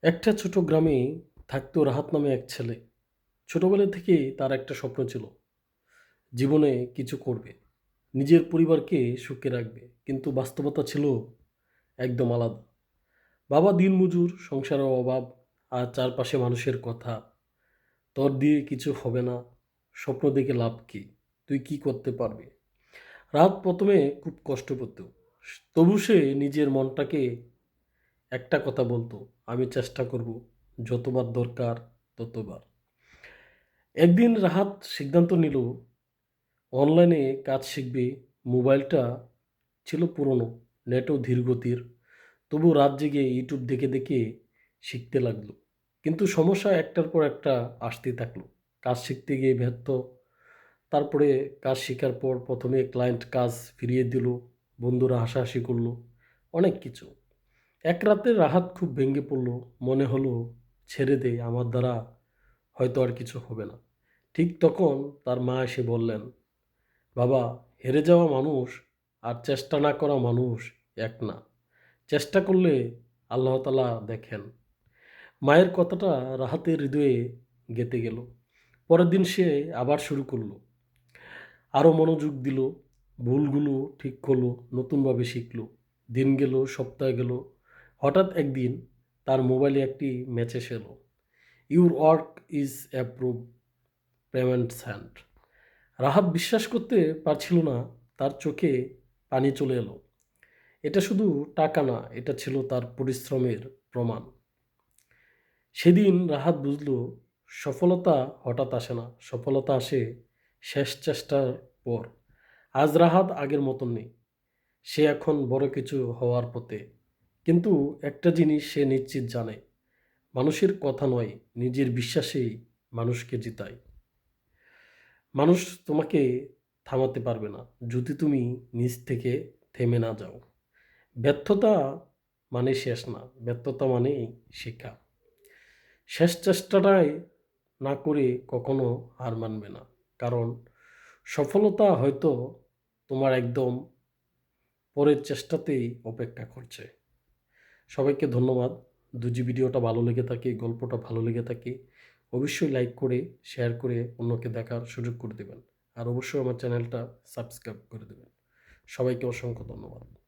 একটা ছোট গ্রামে থাকতো রাহাত নামে এক ছেলে। ছোটবেলা থেকেই তার একটা স্বপ্ন ছিল, জীবনে কিছু করবে, নিজের পরিবারকে সুখে রাখবে। কিন্তু বাস্তবতা ছিল একদম আলাদা। বাবা দিনমজুর, সংসারের অভাব, আর চারপাশে মানুষের কথা, তোর দিয়ে কিছু হবে না, স্বপ্ন দেখে লাভ কি, তুই কি করতে পারবি। রাত প্রথমে খুব কষ্ট পেত, তবু সে নিজের মনটাকে একটা কথা বলতো, আমি চেষ্টা করব, যতবার দরকার ততবার। একদিন রাহাত সিদ্ধান্ত নিল অনলাইনে কাজ শিখবে। মোবাইলটা ছিল পুরনো, নেটও ধীরগতির, তবু রাত জেগে ইউটিউব দেখে দেখে শিখতে লাগলো। কিন্তু সমস্যা একটার পর একটা আসতেই থাকলো। কাজ শিখতে গিয়ে ব্যর্থ, তারপরে কাজ শেখার পর প্রথমে ক্লায়েন্ট কাজ ফিরিয়ে দিল, বন্ধুরা হাসাহাসি করলো, অনেক কিছু। এক রাতে রাহাত খুব ভেঙে পড়লো, মনে হলো ছেড়ে দে, আমার দ্বারা হয়তো আর কিছু হবে না। ঠিক তখন তার মা এসে বললেন, বাবা, হেরে যাওয়া মানুষ আর চেষ্টা না করা মানুষ এক না। চেষ্টা করলে আল্লাহ তাআলা দেখেন। মায়ের কথাটা রাহাতের হৃদয়ে গেঁথে গেল। পরের দিন সে আবার শুরু করলো, আরও মনোযোগ দিল, ভুলগুলো ঠিক করলো, নতুনভাবে শিখলো। দিন গেল, সপ্তাহ গেল, হঠাৎ একদিন তার মোবাইলে একটি মেসেজ এলো, your work is approve, payment sent. Rahat বিশ্বাস করতে পারছিল না, তার চোখে পানি চলে এলো। এটা শুধু টাকা না, এটা ছিল তার পরিশ্রমের প্রমাণ। সেদিন রাহাত বুঝল, সফলতা হঠাৎ আসে না, সফলতা আসে শেষ চেষ্টার পর। আজ রাহাত আগের মতন নেই, সে এখন বড় কিছু হওয়ার পথে। কিন্তু একটা জিনিস সে নিশ্চিত জানে, মানুষের কথা নয়, নিজের বিশ্বাসেই মানুষকে জিতায়। মানুষ তোমাকে থামাতে পারবে না যদি তুমি নিজ থেকে থেমে না যাও। ব্যর্থতা মানে শেষ না, ব্যর্থতা মানেই শেখা। শেষ চেষ্টাটাই না করে কখনো হার মানবে না, কারণ সফলতা হয়তো তোমার একদম পরের চেষ্টাতেই অপেক্ষা করছে। সবাইকে ধন্যবাদ। যদি ভিডিওটা ভালো লেগে থাকে, গল্পটা ভালো লেগে থাকে, অবশ্যই লাইক করে, শেয়ার করে অন্যকে দেখার সুযোগ করে দেবেন। আর অবশ্যই আমার চ্যানেলটা সাবস্ক্রাইব করে দেবেন। সবাইকে অসংখ্য ধন্যবাদ।